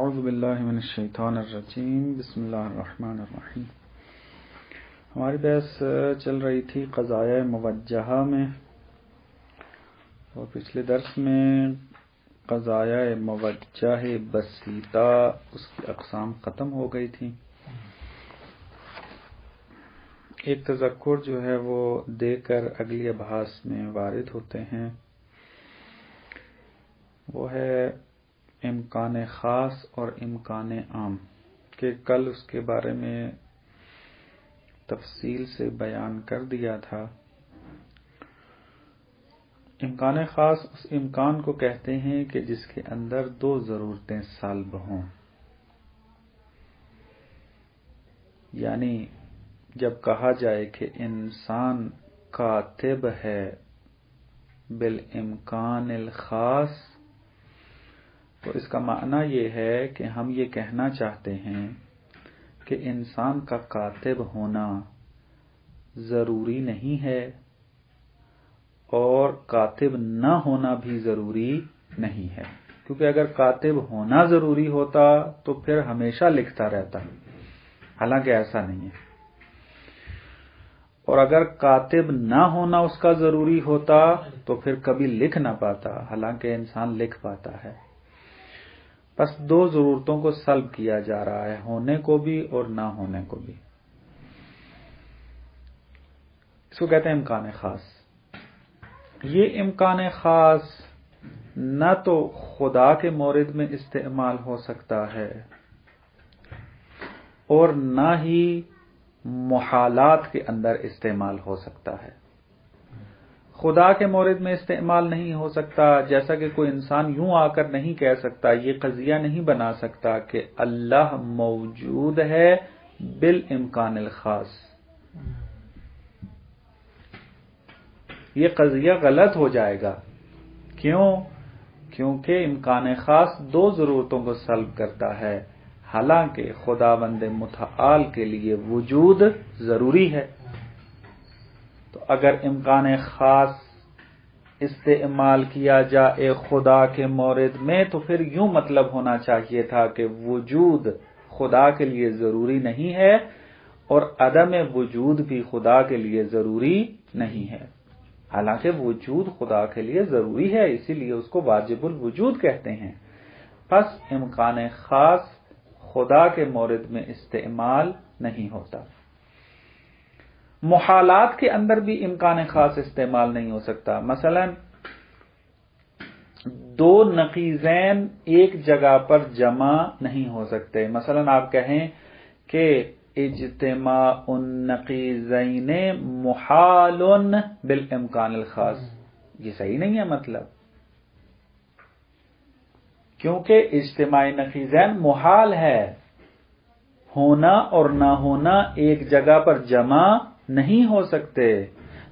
اعوذ باللہ من الشیطان الرجیم بسم اللہ الرحمن الرحیم۔ ہماری بحث چل رہی تھی قضایہ موجہہ میں، اور پچھلے درس میں قضایہ موجہ بسیطہ اس کی اقسام ختم ہو گئی تھی۔ ایک تذکر جو ہے وہ دے کر اگلی ابحاث میں وارد ہوتے ہیں، وہ ہے امکان خاص اور امکان عام، کہ کل اس کے بارے میں تفصیل سے بیان کر دیا تھا۔ امکان خاص اس امکان کو کہتے ہیں کہ جس کے اندر دو ضرورتیں سلب ہوں، یعنی جب کہا جائے کہ انسان کاتب ہے بالامکان الخاص، تو اس کا معنی یہ ہے کہ ہم یہ کہنا چاہتے ہیں کہ انسان کا کاتب ہونا ضروری نہیں ہے اور کاتب نہ ہونا بھی ضروری نہیں ہے، کیونکہ اگر کاتب ہونا ضروری ہوتا تو پھر ہمیشہ لکھتا رہتا، حالانکہ ایسا نہیں ہے، اور اگر کاتب نہ ہونا اس کا ضروری ہوتا تو پھر کبھی لکھ نہ پاتا، حالانکہ انسان لکھ پاتا ہے۔ بس دو ضرورتوں کو سلب کیا جا رہا ہے، ہونے کو بھی اور نہ ہونے کو بھی۔ اس کو کہتے ہیں امکان خاص۔ یہ امکان خاص نہ تو خدا کے مورد میں استعمال ہو سکتا ہے اور نہ ہی محالات کے اندر استعمال ہو سکتا ہے۔ خدا کے مورد میں استعمال نہیں ہو سکتا، جیسا کہ کوئی انسان یوں آ کر نہیں کہہ سکتا، یہ قضیہ نہیں بنا سکتا کہ اللہ موجود ہے بالامکان الخاص۔ یہ قضیہ غلط ہو جائے گا۔ کیوں؟ کیونکہ امکان خاص دو ضرورتوں کو سلب کرتا ہے، حالانکہ خداوند متعال کے لیے وجود ضروری ہے۔ تو اگر امکان خاص استعمال کیا جائے خدا کے مورد میں تو پھر یوں مطلب ہونا چاہیے تھا کہ وجود خدا کے لیے ضروری نہیں ہے اور عدم وجود بھی خدا کے لیے ضروری نہیں ہے، حالانکہ وجود خدا کے لیے ضروری ہے، اسی لیے اس کو واجب الوجود کہتے ہیں۔ پس امکان خاص خدا کے مورد میں استعمال نہیں ہوتا۔ محالات کے اندر بھی امکان خاص استعمال نہیں ہو سکتا۔ مثلا دو نقیضین ایک جگہ پر جمع نہیں ہو سکتے۔ مثلا آپ کہیں کہ اجتماع النقیضین محال بالامکان الخاص، یہ صحیح نہیں ہے مطلب، کیونکہ اجتماع نقیضین محال ہے، ہونا اور نہ ہونا ایک جگہ پر جمع نہیں ہو سکتے،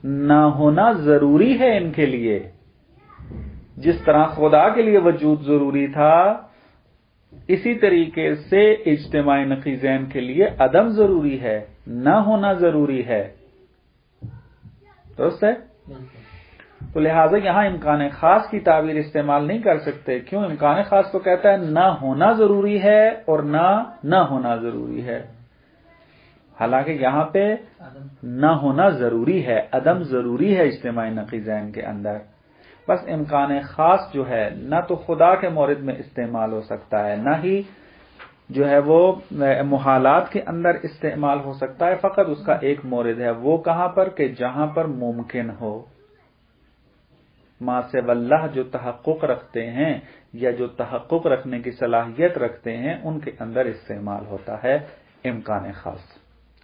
نہ ہونا ضروری ہے ان کے لیے۔ جس طرح خدا کے لیے وجود ضروری تھا، اسی طریقے سے اجتماع نقیضین کے لیے عدم ضروری ہے، نہ ہونا ضروری ہے۔ درست ہے؟ تو لہٰذا یہاں امکان خاص کی تعبیر استعمال نہیں کر سکتے۔ کیوں؟ امکان خاص تو کہتا ہے نہ ہونا ضروری ہے اور نہ ہونا ضروری ہے، حالانکہ یہاں پہ نہ ہونا ضروری ہے، عدم ضروری ہے اجتماع نقیضین کے اندر۔ بس امکان خاص جو ہے نہ تو خدا کے مورد میں استعمال ہو سکتا ہے، نہ ہی جو ہے وہ محالات کے اندر استعمال ہو سکتا ہے، فقط اس کا ایک مورد ہے، وہ کہاں پر کہ جہاں پر ممکن ہو۔ ما سوی اللہ جو تحقق رکھتے ہیں یا جو تحقق رکھنے کی صلاحیت رکھتے ہیں، ان کے اندر استعمال ہوتا ہے امکان خاص۔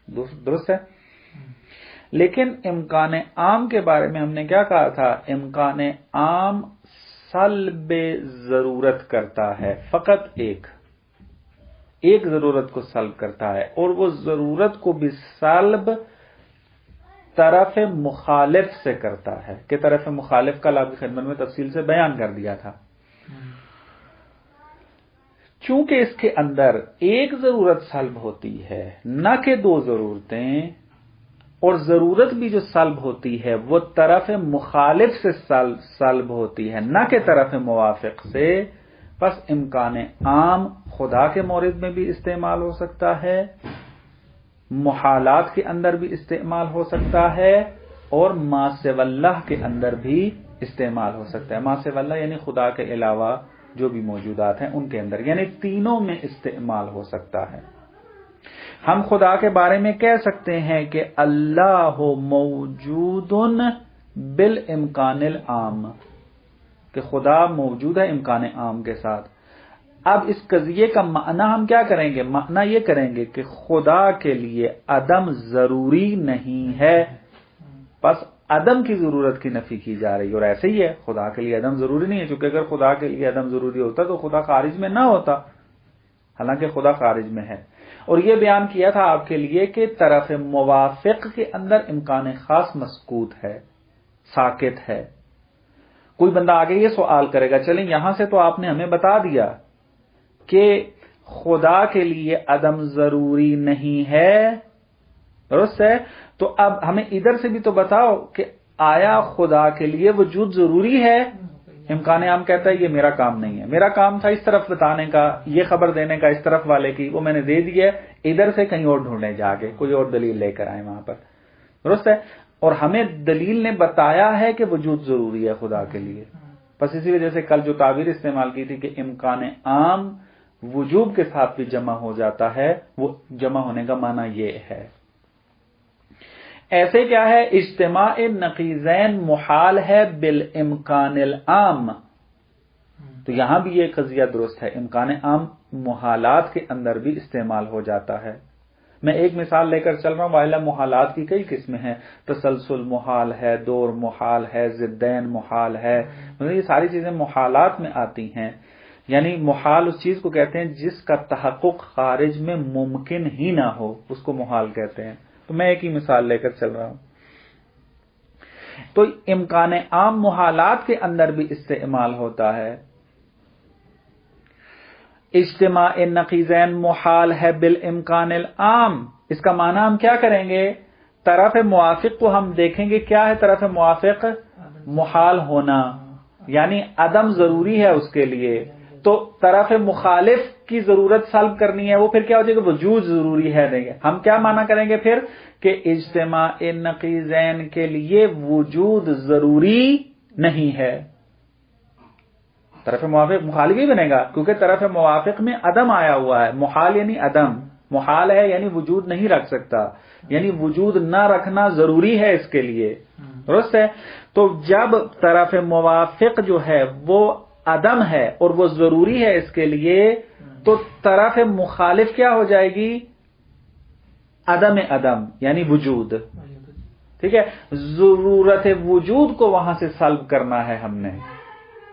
درست ہے؟ لیکن امکان عام کے بارے میں ہم نے کیا کہا تھا؟ امکان عام سلب ضرورت کرتا ہے، فقط ایک ضرورت کو سلب کرتا ہے، اور وہ ضرورت کو بھی سلب طرف مخالف سے کرتا ہے، کہ طرف مخالف کا آپ کی خدمت میں تفصیل سے بیان کر دیا تھا۔ چونکہ اس کے اندر ایک ضرورت سلب ہوتی ہے، نہ کہ دو ضرورتیں، اور ضرورت بھی جو سلب ہوتی ہے وہ طرف مخالف سے سلب ہوتی ہے، نہ کہ طرف موافق سے، بس امکان عام خدا کے مورد میں بھی استعمال ہو سکتا ہے، محالات کے اندر بھی استعمال ہو سکتا ہے، اور ما سوی اللہ کے اندر بھی استعمال ہو سکتا ہے۔ ما سوی اللہ یعنی خدا کے علاوہ جو بھی موجودات ہیں ان کے اندر، یعنی تینوں میں استعمال ہو سکتا ہے۔ ہم خدا کے بارے میں کہہ سکتے ہیں کہ اللہ موجود بالامکان العام، کہ خدا موجود ہے امکان عام کے ساتھ۔ اب اس قضیے کا معنی ہم کیا کریں گے؟ معنی یہ کریں گے کہ خدا کے لیے عدم ضروری نہیں ہے، بس عدم کی ضرورت کی نفی کی جا رہی ہے، اور ایسے ہی ہے، خدا کے لیے عدم ضروری نہیں ہے، چونکہ اگر خدا کے لیے عدم ضروری ہوتا تو خدا خارج میں نہ ہوتا، حالانکہ خدا خارج میں ہے۔ اور یہ بیان کیا تھا آپ کے لیے کہ طرف موافق کے اندر امکان خاص مسکوت ہے، ساکت ہے۔ کوئی بندہ آگے یہ سوال کرے گا، چلیں یہاں سے تو آپ نے ہمیں بتا دیا کہ خدا کے لیے عدم ضروری نہیں ہے، درست ہے، تو اب ہمیں ادھر سے بھی تو بتاؤ کہ آیا خدا کے لیے وجود ضروری ہے؟ امکان عام کہتا ہے یہ میرا کام نہیں ہے، میرا کام تھا اس طرف بتانے کا، یہ خبر دینے کا اس طرف والے کی، وہ میں نے دے دی ہے، ادھر سے کہیں اور ڈھونڈنے جا کے کوئی اور دلیل لے کر آئے وہاں پر، درست ہے۔ اور ہمیں دلیل نے بتایا ہے کہ وجود ضروری ہے خدا کے لیے، بس اسی وجہ سے کل جو تعبیر استعمال کی تھی کہ امکان عام وجوب کے ساتھ بھی جمع ہو جاتا ہے، وہ جمع ہونے کا معنی یہ ہے۔ ایسے کیا ہے؟ اجتماع نقیضین محال ہے بالامکان العام، تو یہاں بھی یہ قضیہ درست ہے، امکان عام محالات کے اندر بھی استعمال ہو جاتا ہے۔ میں ایک مثال لے کر چل رہا ہوں، واحلہ محالات کی کئی قسمیں ہیں، تسلسل محال ہے، دور محال ہے، ضدین محال ہے، مطلب یہ ساری چیزیں محالات میں آتی ہیں۔ یعنی محال اس چیز کو کہتے ہیں جس کا تحقق خارج میں ممکن ہی نہ ہو، اس کو محال کہتے ہیں۔ تو میں ایک ہی مثال لے کر چل رہا ہوں۔ تو امکان عام محالات کے اندر بھی استعمال ہوتا ہے۔ اجتماع نقیضین محال ہے بالامکان العام، اس کا معنی ہم کیا کریں گے؟ طرف موافق کو ہم دیکھیں گے، کیا ہے طرف موافق؟ محال ہونا، یعنی عدم ضروری ہے اس کے لیے، تو طرف مخالف کی ضرورت سلب کرنی ہے، وہ پھر کیا ہو جائے گا؟ وجود ضروری ہے دیں گے۔ ہم کیا معنی کریں گے پھر؟ کہ اجتماع نقیضین کے لیے وجود ضروری نہیں ہے، طرف موافق مخالف ہی بنے گا، کیونکہ طرف موافق میں عدم آیا ہوا ہے، محال یعنی عدم، محال ہے یعنی وجود نہیں رکھ سکتا، یعنی وجود نہ رکھنا ضروری ہے اس کے لیے، درست ہے۔ تو جب طرف موافق جو ہے وہ عدم ہے اور وہ ضروری ہے اس کے لیے، تو طرف مخالف کیا ہو جائے گی؟ عدم یعنی وجود، ٹھیک ہے۔ ضرورت وجود کو وہاں سے سلب کرنا ہے ہم نے،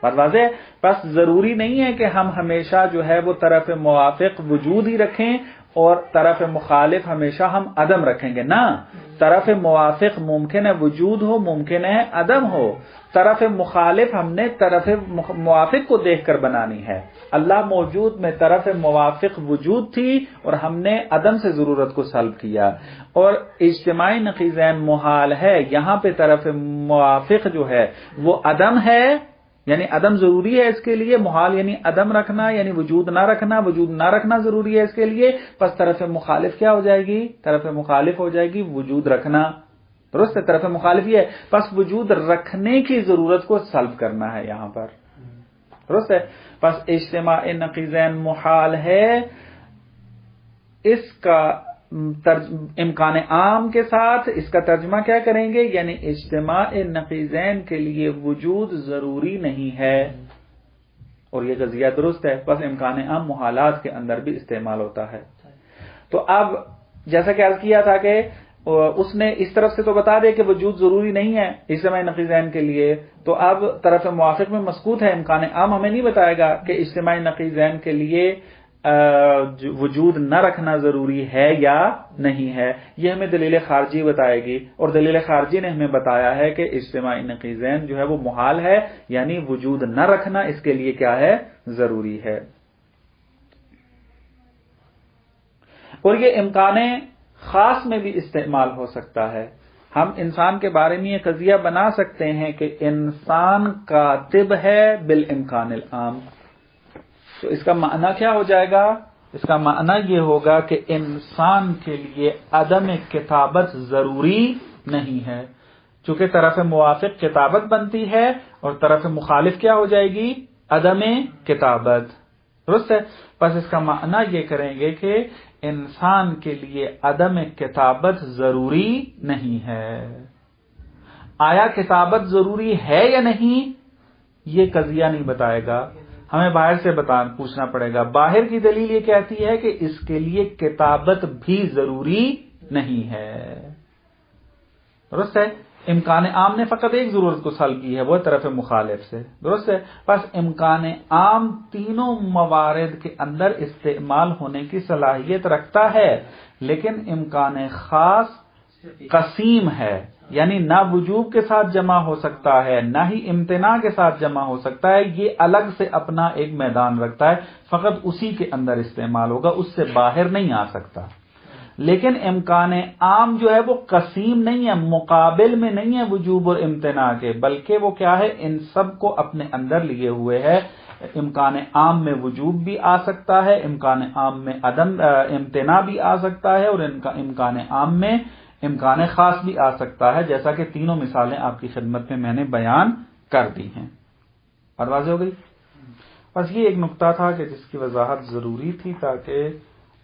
بات واضح۔ بس ضروری نہیں ہے کہ ہم ہمیشہ جو ہے وہ طرف موافق وجود ہی رکھیں اور طرف مخالف ہمیشہ ہم عدم رکھیں گے، نہ، طرف موافق ممکن ہے وجود ہو، ممکن ہے عدم ہو، طرف مخالف ہم نے طرف موافق کو دیکھ کر بنانی ہے۔ اللہ موجود میں طرف موافق وجود تھی اور ہم نے عدم سے ضرورت کو سلب کیا، اور اجتماعی نقیضین محال ہے، یہاں پہ طرف موافق جو ہے وہ عدم ہے، یعنی عدم ضروری ہے اس کے لیے، محال یعنی عدم رکھنا، یعنی وجود نہ رکھنا، وجود نہ رکھنا ضروری ہے اس کے لیے، پس طرف مخالف کیا ہو جائے گی؟ طرف مخالف ہو جائے گی وجود رکھنا، درست ہے، طرف مخالف یہ ہے، پس وجود رکھنے کی ضرورت کو سلب کرنا ہے یہاں پر، درست ہے۔ پس اجتماع نقیضین محال ہے، اس کا امکان عام کے ساتھ اس کا ترجمہ کیا کریں گے؟ یعنی اجتماع نقیضین کے لیے وجود ضروری نہیں ہے، اور یہ قضیہ درست ہے، بس امکان عام محالات کے اندر بھی استعمال ہوتا ہے۔ تو اب جیسا کہ عرض کیا تھا کہ اس نے اس طرف سے تو بتا دے کہ وجود ضروری نہیں ہے اجتماع نقیضین کے لیے، تو اب طرف موافق میں مسکوت ہے، امکان عام ہمیں نہیں بتائے گا کہ اجتماع نقیضین کے لیے وجود نہ رکھنا ضروری ہے یا نہیں ہے، یہ ہمیں دلیل خارجی بتائے گی، اور دلیل خارجی نے ہمیں بتایا ہے کہ اجتماع نقیضین جو ہے وہ محال ہے، یعنی وجود نہ رکھنا اس کے لیے کیا ہے؟ ضروری ہے۔ اور یہ امکان خاص میں بھی استعمال ہو سکتا ہے، ہم انسان کے بارے میں یہ قضیہ بنا سکتے ہیں کہ انسان کاتب ہے بالامکان العام، تو اس کا معنی کیا ہو جائے گا؟ اس کا معنی یہ ہوگا کہ انسان کے لیے عدم کتابت ضروری نہیں ہے، چونکہ طرف موافق کتابت بنتی ہے اور طرف مخالف کیا ہو جائے گی؟ عدم کتابت. درست ہے؟ پس اس کا معنی یہ کریں گے کہ انسان کے لیے عدم کتابت ضروری نہیں ہے. آیا کتابت ضروری ہے یا نہیں، یہ قضیہ نہیں بتائے گا، ہمیں باہر سے پوچھنا پڑے گا. باہر کی دلیل یہ کہتی ہے کہ اس کے لیے کتابت بھی ضروری نہیں ہے. درست ہے؟ امکان عام نے فقط ایک ضرورت کو سلب کی ہے، وہ طرف مخالف سے. درست ہے؟ بس امکان عام تینوں موارد کے اندر استعمال ہونے کی صلاحیت رکھتا ہے، لیکن امکان خاص قسیم ہے، یعنی نہ وجوب کے ساتھ جمع ہو سکتا ہے نہ ہی امتناع کے ساتھ جمع ہو سکتا ہے. یہ الگ سے اپنا ایک میدان رکھتا ہے، فقط اسی کے اندر استعمال ہوگا، اس سے باہر نہیں آ سکتا. لیکن امکان عام جو ہے وہ قسیم نہیں ہے، مقابل میں نہیں ہے وجوب اور امتناع کے، بلکہ وہ کیا ہے؟ ان سب کو اپنے اندر لیے ہوئے ہے. امکان عام میں وجوب بھی آ سکتا ہے، امکان عام میں عدم امتناع بھی آ سکتا ہے، اور امکان عام میں امکان خاص بھی آ سکتا ہے، جیسا کہ تینوں مثالیں آپ کی خدمت میں نے بیان کر دی ہیں. اور واضح ہو گئی؟ بس یہ ایک نقطہ تھا کہ جس کی وضاحت ضروری تھی، تاکہ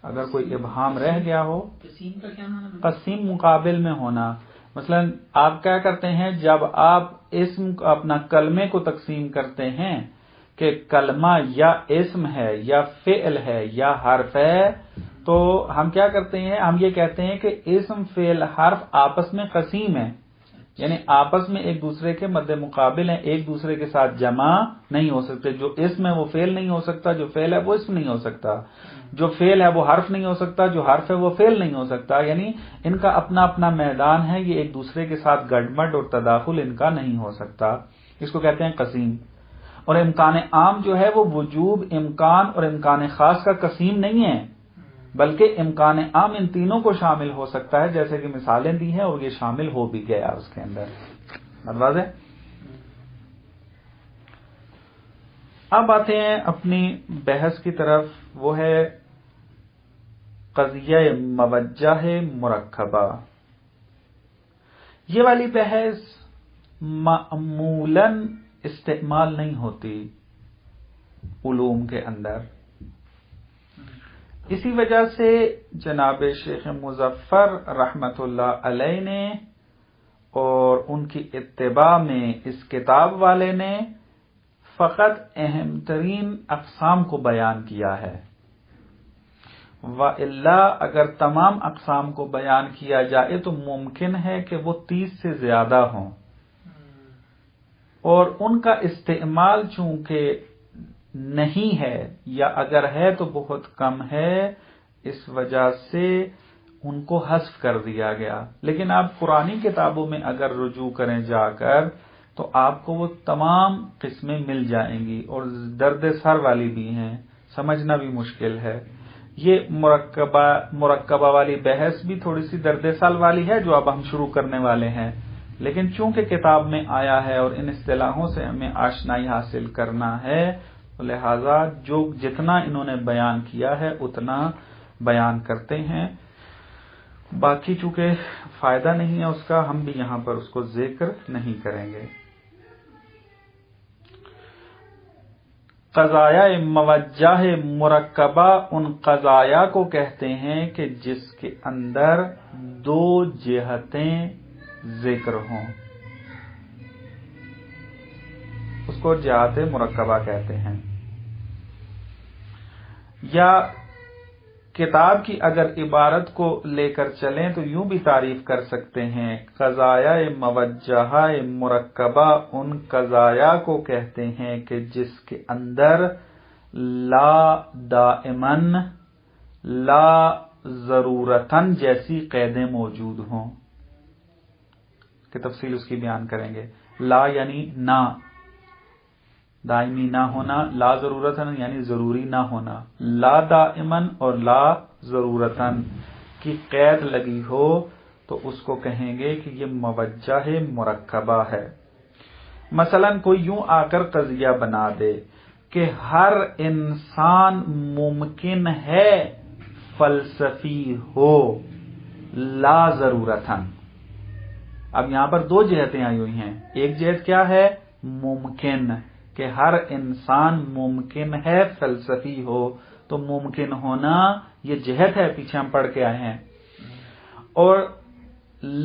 اگر کوئی ابہام رہ گیا ہو. قسیم کا کیا معنی؟ قسیم مقابل میں ہونا. مثلا آپ کیا کرتے ہیں جب آپ اسم اپنا کلمے کو تقسیم کرتے ہیں کہ کلمہ یا اسم ہے یا فعل ہے یا حرف ہے، تو ہم کیا کرتے ہیں؟ ہم یہ کہتے ہیں کہ اسم فعل حرف آپس میں قسیم ہیں، یعنی آپس میں ایک دوسرے کے مد مقابل ہیں، ایک دوسرے کے ساتھ جمع نہیں ہو سکتے. جو اسم ہے وہ فعل نہیں ہو سکتا، جو فعل ہے وہ اسم نہیں ہو سکتا، جو فعل ہے وہ حرف نہیں ہو سکتا، جو حرف ہے وہ فعل نہیں ہو سکتا. یعنی ان کا اپنا اپنا میدان ہے، یہ ایک دوسرے کے ساتھ گڈمڈ اور تداخل ان کا نہیں ہو سکتا. اس کو کہتے ہیں قسیم. اور امکان عام جو ہے وہ وجوب، امکان اور امکان خاص کا قسیم نہیں ہے، بلکہ امکان عام ان تینوں کو شامل ہو سکتا ہے، جیسے کہ مثالیں دی ہیں اور یہ شامل ہو بھی گیا اس کے اندر. بات ہے. اب آتے ہیں اپنی بحث کی طرف، وہ ہے قضیہ موجہ مرکبہ. یہ والی بحث معمولاً استعمال نہیں ہوتی علوم کے اندر. اسی وجہ سے جناب شیخ مظفر رحمت اللہ علیہ نے اور ان کی اتباع میں اس کتاب والے نے فقط اہم ترین اقسام کو بیان کیا ہے. وَإِلَّا اگر تمام اقسام کو بیان کیا جائے تو ممکن ہے کہ وہ 30 سے زیادہ ہوں، اور ان کا استعمال چونکہ نہیں ہے یا اگر ہے تو بہت کم ہے، اس وجہ سے ان کو حذف کر دیا گیا. لیکن آپ پرانی کتابوں میں اگر رجوع کریں جا کر تو آپ کو وہ تمام قسمیں مل جائیں گی، اور درد سر والی بھی ہیں، سمجھنا بھی مشکل ہے. یہ مرکبہ والی بحث بھی تھوڑی سی درد سر والی ہے جو اب ہم شروع کرنے والے ہیں، لیکن چونکہ کتاب میں آیا ہے اور ان اصطلاحوں سے ہمیں آشنائی حاصل کرنا ہے، لہذا جتنا انہوں نے بیان کیا ہے اتنا بیان کرتے ہیں. باقی چونکہ فائدہ نہیں ہے اس کا، ہم بھی یہاں پر اس کو ذکر نہیں کریں گے. قضایا موجہ مرکبہ ان قضایا کو کہتے ہیں کہ جس کے اندر دو جہتیں ذکر ہوں، اس کو جہت مرکبہ کہتے ہیں. یا کتاب کی اگر عبارت کو لے کر چلیں تو یوں بھی تعریف کر سکتے ہیں، قضایا موجہ مرکبہ ان قضایا کو کہتے ہیں کہ جس کے اندر لا دائمن لا ضرورتن جیسی قیدیں موجود ہوں، کہ تفصیل اس کی بیان کریں گے. لا یعنی نہ، دائمی نہ ہونا، لا ضرورتن یعنی ضروری نہ ہونا. لا دائمن اور لا ضرورتن کی قید لگی ہو تو اس کو کہیں گے کہ یہ موجہ مرکبہ ہے. مثلا کوئی یوں آ کر قضیہ بنا دے کہ ہر انسان ممکن ہے فلسفی ہو لا ضرورتاً. اب یہاں پر دو جہتیں آئی ہوئی ہیں. ایک جہت کیا ہے؟ ممکن، کہ ہر انسان ممکن ہے فلسفی ہو. تو ممکن ہونا یہ جہت ہے، پیچھے ہم پڑھ کے آئے ہیں. اور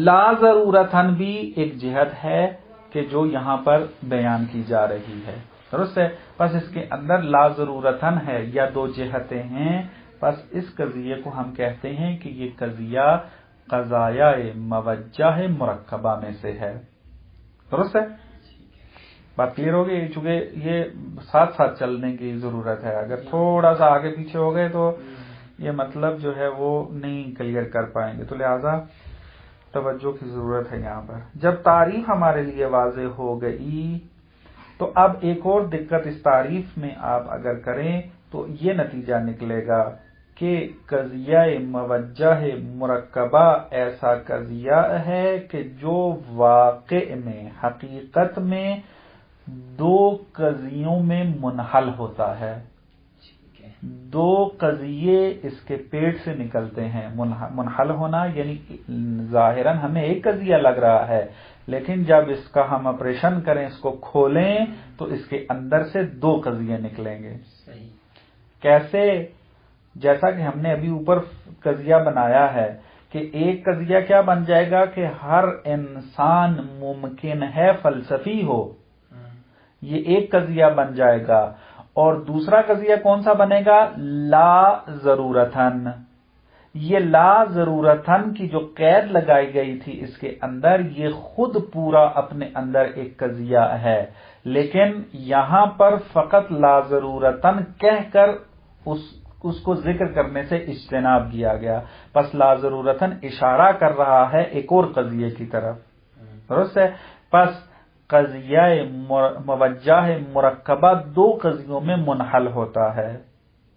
لا ضرورتاً بھی ایک جہت ہے کہ جو یہاں پر بیان کی جا رہی ہے. درست ہے؟ بس اس کے اندر لا ضرورتاً ہے یا دو جہتیں ہیں. بس اس قضیے کو ہم کہتے ہیں کہ یہ قضیہ قضایا موجہ مرکبہ میں سے ہے. درست ہے؟ بات کلیئر ہو گئی؟ چونکہ یہ ساتھ ساتھ چلنے کی ضرورت ہے. اگر تھوڑا سا آگے پیچھے ہو گئے تو یہ مطلب جو ہے وہ نہیں کلیئر کر پائیں گے. تو لہذا توجہ کی ضرورت ہے یہاں پر. جب تعریف ہمارے لیے واضح ہو گئی تو اب ایک اور دقت اس تعریف میں آپ اگر کریں تو یہ نتیجہ نکلے گا کہ قضیہ موجہ مرکبہ ایسا قضیہ ہے کہ جو واقع میں، حقیقت میں دو قضیوں میں منحل ہوتا ہے. دو قضیے اس کے پیٹ سے نکلتے ہیں. منحل ہونا یعنی ظاہراً ہمیں ایک قضیہ لگ رہا ہے، لیکن جب اس کا ہم آپریشن کریں، اس کو کھولیں تو اس کے اندر سے دو قضیے نکلیں گے. کیسے؟ جیسا کہ ہم نے ابھی اوپر قضیہ بنایا ہے کہ ایک قضیہ کیا بن جائے گا کہ ہر انسان ممکن ہے فلسفی ہو. یہ ایک قضیہ بن جائے گا. اور دوسرا قضیہ کون سا بنے گا؟ لا ضرورتاً. یہ لا ضرورتاً کی جو قید لگائی گئی تھی اس کے اندر، یہ خود پورا اپنے اندر ایک قضیہ ہے، لیکن یہاں پر فقط لا ضرورتاً کہہ کر اس کو ذکر کرنے سے اجتناب کیا گیا. پس لا ضرورتاً اشارہ کر رہا ہے ایک اور قضیے کی طرف. درست ہے؟ پس قضیہ موجہ مرکبہ دو قضیوں میں منحل ہوتا ہے.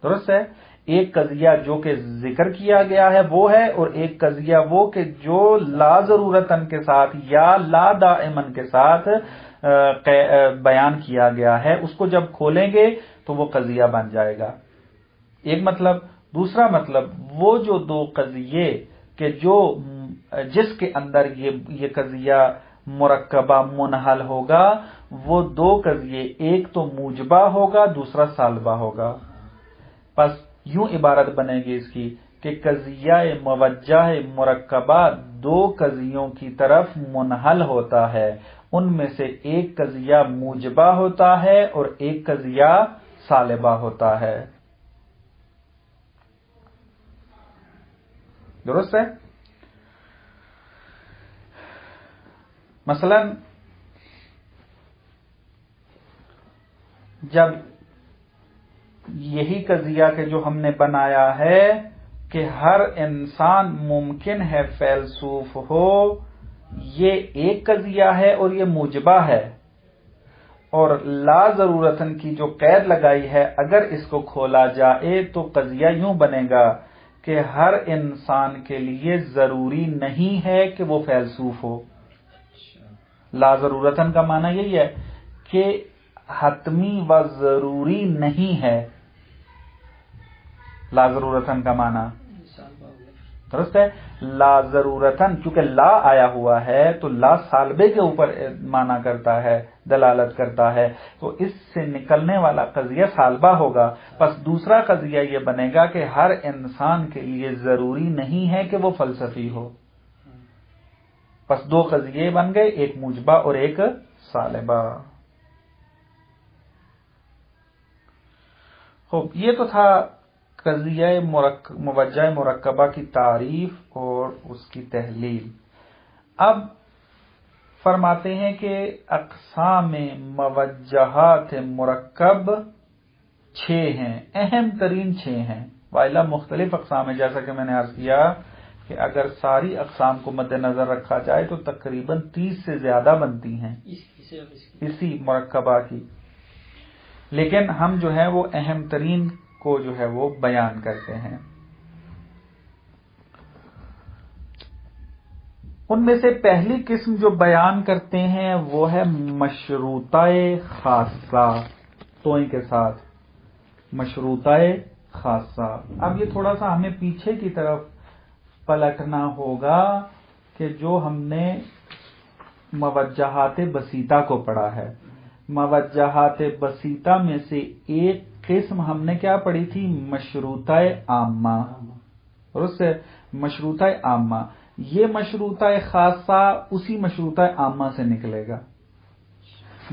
درست ہے؟ ایک قضیہ جو کہ ذکر کیا گیا ہے وہ ہے، اور ایک قضیہ وہ کہ جو لا ضرورتاً کے ساتھ یا لا دائماً کے ساتھ بیان کیا گیا ہے. اس کو جب کھولیں گے تو وہ قضیہ بن جائے گا. ایک مطلب. دوسرا مطلب، وہ جو دو قضیے کہ جس کے اندر یہ قضیہ مرکبہ منحل ہوگا، وہ دو قضیے، ایک تو موجبہ ہوگا، دوسرا سالبہ ہوگا. پس یوں عبارت بنے گی اس کی کہ قضیہ موجہ مرکبہ دو قضیوں کی طرف منحل ہوتا ہے. ان میں سے ایک قضیہ موجبہ ہوتا ہے اور ایک قضیہ سالبہ ہوتا ہے. درست ہے؟ مثلا جب یہی قضیہ کہ جو ہم نے بنایا ہے کہ ہر انسان ممکن ہے فیلسوف ہو، یہ ایک قضیہ ہے اور یہ موجبہ ہے. اور لا ضرورتاً کی جو قید لگائی ہے، اگر اس کو کھولا جائے تو قضیہ یوں بنے گا کہ ہر انسان کے لیے ضروری نہیں ہے کہ وہ فیلسوف ہو. لا ضرورتاً کا معنی یہی ہے کہ حتمی و ضروری نہیں ہے. لا ضرورتاً کا معنی درست ہے؟ لا ضرورتاً کیونکہ لا آیا ہوا ہے تو لا سالبے کے اوپر معنی کرتا ہے، دلالت کرتا ہے، تو اس سے نکلنے والا قضیہ سالبہ ہوگا. پس دوسرا قضیہ یہ بنے گا کہ ہر انسان کے لیے ضروری نہیں ہے کہ وہ فلسفی ہو. پس دو قضیے بن گئے، ایک موجبہ اور ایک سالبہ. خوب، یہ تو تھا قضیہ موجہ مرکبہ کی تعریف اور اس کی تحلیل. اب فرماتے ہیں کہ اقسام موجہات مرکب 6 ہیں، اہم ترین 6 ہیں. وائلہ مختلف اقسام ہیں، جیسا کہ میں نے عرض کیا کہ اگر ساری اقسام کو مد نظر رکھا جائے تو تقریباً 30 سے زیادہ بنتی ہیں اسی مرکبہ کی، لیکن ہم جو ہے وہ اہم ترین کو جو ہے وہ بیان کرتے ہیں. ان میں سے پہلی قسم جو بیان کرتے ہیں وہ ہے مشروطہ خاصہ توئیں کے ساتھ. مشروطہ خاصہ. اب یہ تھوڑا سا ہمیں پیچھے کی طرف پلٹنا ہوگا کہ جو ہم نے موجہات بسیطہ کو پڑھا ہے. موجہات بسیطہ میں سے ایک قسم ہم نے کیا پڑھی تھی؟ مشروطہ عامہ. درست ہے؟ مشروطہ عامہ. یہ مشروطہ خاصہ اسی مشروطہ عامہ سے نکلے گا.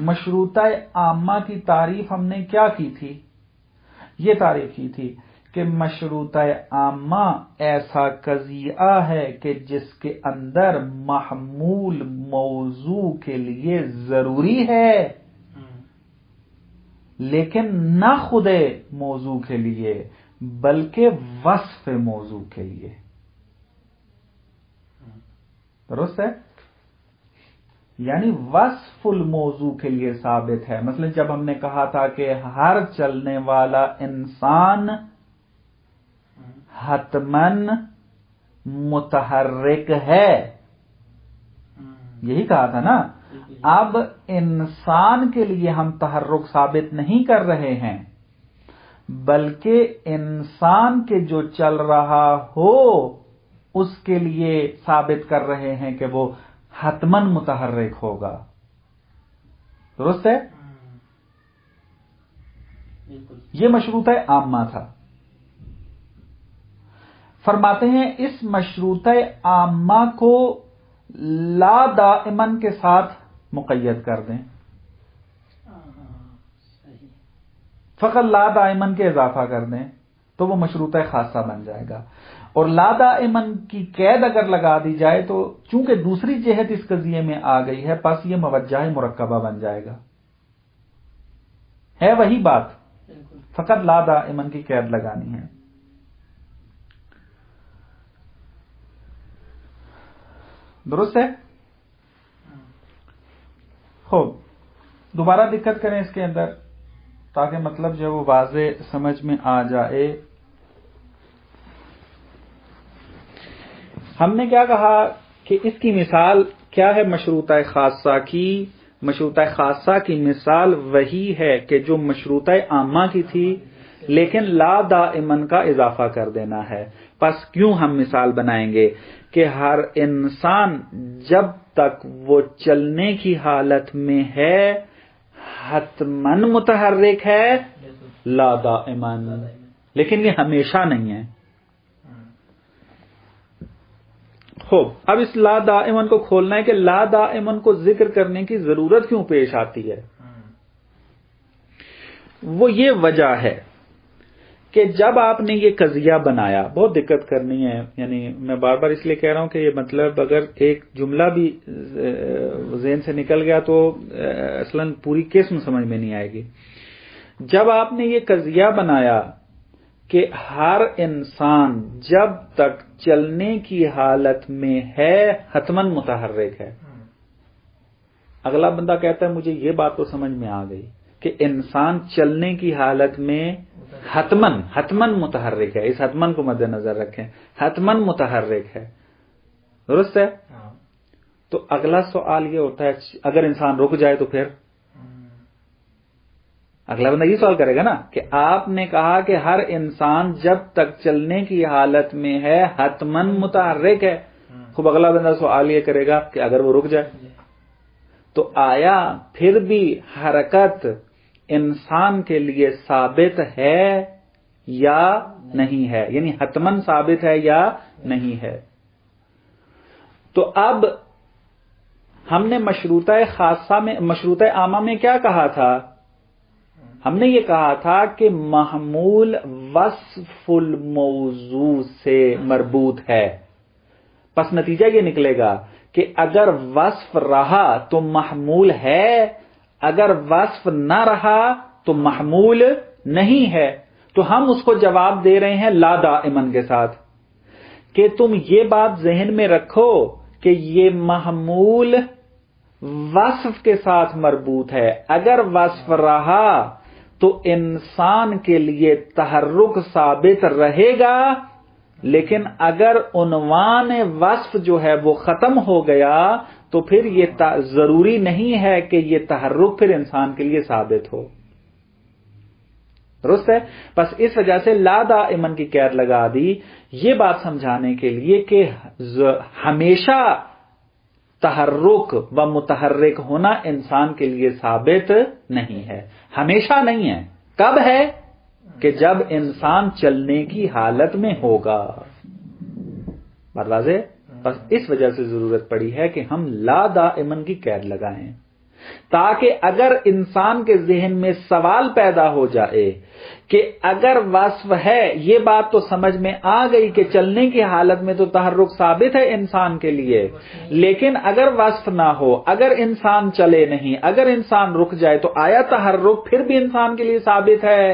مشروطہ عامہ کی تعریف ہم نے کیا کی تھی؟ یہ تعریف کی تھی کہ مشروطہ عامہ ایسا قضیہ ہے کہ جس کے اندر محمول موضوع کے لیے ضروری ہے لیکن نہ خود موضوع کے لیے بلکہ وصف موضوع کے لیے. درست ہے؟ یعنی وصف الموضوع کے لیے ثابت ہے. مثلا جب ہم نے کہا تھا کہ ہر چلنے والا انسان حتماً متحرک ہے، یہی کہا تھا نا. اب انسان کے لیے ہم تحرک ثابت نہیں کر رہے ہیں بلکہ انسان کے جو چل رہا ہو اس کے لیے ثابت کر رہے ہیں کہ وہ حتماً متحرک ہوگا. درست ہے؟ یہ مشروطہ عامہ تھا. فرماتے ہیں اس مشروطہ عامہ کو لا دائمن کے ساتھ مقید کر دیں، فقط لا دائمن کے اضافہ کر دیں تو وہ مشروطہ خاصہ بن جائے گا. اور لا دائمن کی قید اگر لگا دی جائے تو چونکہ دوسری جہت اس قضیے میں آ گئی ہے پس یہ موجہ مرکبہ بن جائے گا. ہے وہی بات، فقط لا دائمن کی قید لگانی ہے. درست ہے؟ خوب، دوبارہ دقت کریں اس کے اندر تاکہ مطلب جو وہ واضح سمجھ میں آ جائے. ہم نے کیا کہا کہ اس کی مثال کیا ہے مشروطہ خاصہ کی؟ مشروطہ خاصہ کی مثال وہی ہے کہ جو مشروطہ عامہ کی تھی لیکن لا دائمن کا اضافہ کر دینا ہے. پس کیوں ہم مثال بنائیں گے کہ ہر انسان جب تک وہ چلنے کی حالت میں ہے حتماً متحرک ہے لا دائمن، لیکن یہ ہمیشہ نہیں ہے. خوب، اب اس لا دائمن کو کھولنا ہے کہ لا دائمن کو ذکر کرنے کی ضرورت کیوں پیش آتی ہے. وہ یہ وجہ ہے کہ جب آپ نے یہ قضیہ بنایا، بہت دقت کرنی ہے، یعنی میں بار بار اس لیے کہہ رہا ہوں کہ یہ مطلب اگر ایک جملہ بھی ذہن سے نکل گیا تو اصلاً پوری قسم سمجھ میں نہیں آئے گی. جب آپ نے یہ قضیہ بنایا کہ ہر انسان جب تک چلنے کی حالت میں ہے حتماً متحرک ہے، اگلا بندہ کہتا ہے مجھے یہ بات تو سمجھ میں آ گئی کہ انسان چلنے کی حالت میں حتماً متحرک ہے. اس حتماً کو مد نظر رکھیں، حتماً متحرک ہے. درست ہے؟ تو اگلا سوال یہ ہوتا ہے اگر انسان رک جائے تو پھر اگلا بندہ یہ سوال کرے گا نا کہ آپ نے کہا کہ ہر انسان جب تک چلنے کی حالت میں ہے حتماً متحرک ہے. خوب، اگلا بندہ سوال یہ کرے گا کہ اگر وہ رک جائے تو آیا پھر بھی حرکت انسان کے لیے ثابت ہے یا نہیں ہے؟ یعنی حتماً ثابت ہے یا نہیں ہے. تو اب ہم نے مشروطہ عامہ میں کیا کہا تھا؟ ہم نے یہ کہا تھا کہ محمول وصف الموضوع سے مربوط ہے. پس نتیجہ یہ نکلے گا کہ اگر وصف رہا تو محمول ہے، اگر وصف نہ رہا تو محمول نہیں ہے. تو ہم اس کو جواب دے رہے ہیں لا دائمن کے ساتھ کہ تم یہ بات ذہن میں رکھو کہ یہ محمول وصف کے ساتھ مربوط ہے. اگر وصف رہا تو انسان کے لیے تحرک ثابت رہے گا، لیکن اگر عنوان وصف جو ہے وہ ختم ہو گیا تو پھر یہ ضروری نہیں ہے کہ یہ تحرک پھر انسان کے لیے ثابت ہو. درست ہے. بس اس وجہ سے لا دائمن کی قید لگا دی یہ بات سمجھانے کے لیے کہ ہمیشہ تحرک و متحرک ہونا انسان کے لیے ثابت نہیں ہے، ہمیشہ نہیں ہے. کب ہے؟ کہ جب انسان چلنے کی حالت میں ہوگا. بات واضح؟ بس اس وجہ سے ضرورت پڑی ہے کہ ہم لا دائمن کی قید لگائیں، تاکہ اگر انسان کے ذہن میں سوال پیدا ہو جائے کہ اگر وصف ہے، یہ بات تو سمجھ میں آ گئی کہ چلنے کی حالت میں تو تحرک ثابت ہے انسان کے لیے، لیکن اگر وصف نہ ہو، اگر انسان چلے نہیں، اگر انسان رک جائے تو آیا تحرک پھر بھی انسان کے لیے ثابت ہے؟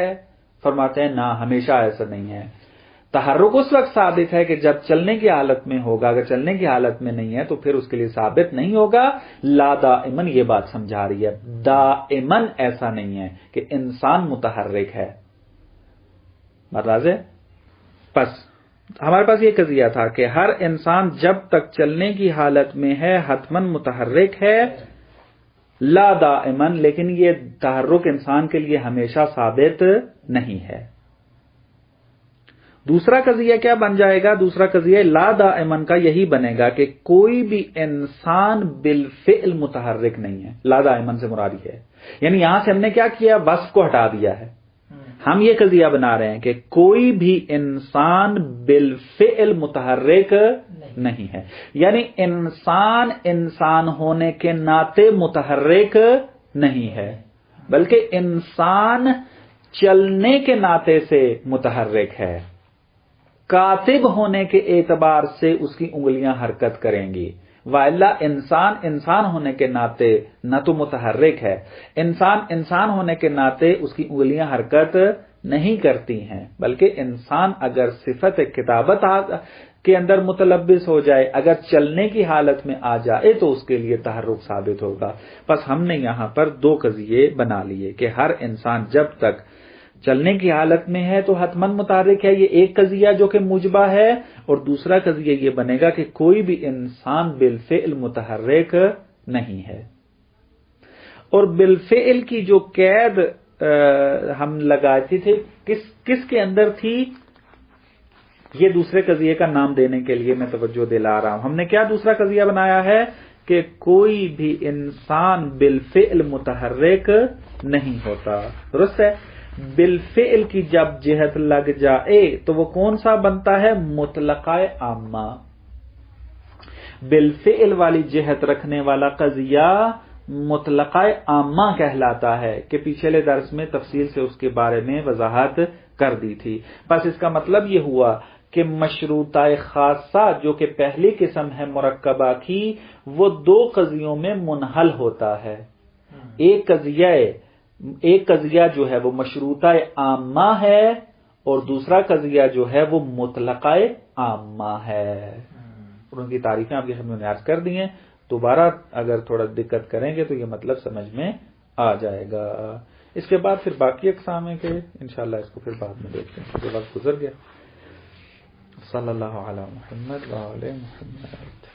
فرماتے ہیں نہ، ہمیشہ ایسا نہیں ہے. تحرک اس وقت ثابت ہے کہ جب چلنے کی حالت میں ہوگا، اگر چلنے کی حالت میں نہیں ہے تو پھر اس کے لیے ثابت نہیں ہوگا. لا دائمن یہ بات سمجھا رہی ہے، دائمن ایسا نہیں ہے کہ انسان متحرک ہے. بات واضح؟ پس ہمارے پاس یہ قضیہ تھا کہ ہر انسان جب تک چلنے کی حالت میں ہے حتمن متحرک ہے لا دائمن، لیکن یہ تحرک انسان کے لیے ہمیشہ ثابت نہیں ہے. دوسرا قضیہ کیا بن جائے گا؟ دوسرا قضیہ لا دائمن کا یہی بنے گا کہ کوئی بھی انسان بالفعل متحرک نہیں ہے. لا دائمن سے مراد ہے، یعنی یہاں سے ہم نے کیا کیا؟ وصف کو ہٹا دیا ہے. ہم یہ قضیہ بنا رہے ہیں کہ کوئی بھی انسان بالفعل متحرک نہیں ہے، یعنی انسان ہونے کے ناطے متحرک نہیں ہے، بلکہ انسان چلنے کے ناطے سے متحرک ہے. کاتب ہونے کے اعتبار سے اس کی انگلیاں حرکت کریں گی، وإلا انسان ہونے کے ناطے نہ تو متحرک ہے، انسان ہونے کے ناطے اس کی انگلیاں حرکت نہیں کرتی ہیں، بلکہ انسان اگر صفت کتابت کے اندر متلبس ہو جائے، اگر چلنے کی حالت میں آ جائے تو اس کے لیے تحرک ثابت ہوگا. بس ہم نے یہاں پر دو قضیے بنا لیے کہ ہر انسان جب تک چلنے کی حالت میں ہے تو حتمن متحرک ہے، یہ ایک قضیہ جو کہ موجبہ ہے، اور دوسرا قضیہ یہ بنے گا کہ کوئی بھی انسان بالفعل متحرک نہیں ہے. اور بالفعل کی جو قید ہم لگاتی تھے کس کے اندر تھی؟ یہ دوسرے قضیے کا نام دینے کے لیے میں توجہ دلا رہا ہوں. ہم نے کیا دوسرا قضیہ بنایا ہے کہ کوئی بھی انسان بالفعل متحرک نہیں ہوتا. درست ہے؟ بالفعل کی جب جہت لگ جائے تو وہ کون سا بنتا ہے؟ مطلقہ عامہ. بالفعل والی جہت رکھنے والا قضیہ مطلقہ عامہ کہلاتا ہے کہ پچھلے درس میں تفصیل سے اس کے بارے میں وضاحت کر دی تھی. بس اس کا مطلب یہ ہوا کہ مشروطہ خاصہ جو کہ پہلی قسم ہے مرکبہ کی، وہ دو قضیوں میں منحل ہوتا ہے. ایک قضیہ جو ہے وہ مشروطہ عامہ ہے اور دوسرا قضیہ جو ہے وہ مطلقہ عامہ ہے. اور ان کی تعریفیں آپ کی خدمت میں عرض کر دی ہیں. دوبارہ اگر تھوڑا دقت کریں گے تو یہ مطلب سمجھ میں آ جائے گا. اس کے بعد پھر باقی اقسام ہے کہ انشاءاللہ اس کو پھر بعد میں دیکھتے ہیں، جو وقت گزر گیا. صلی اللہ علی محمد و آل محمد.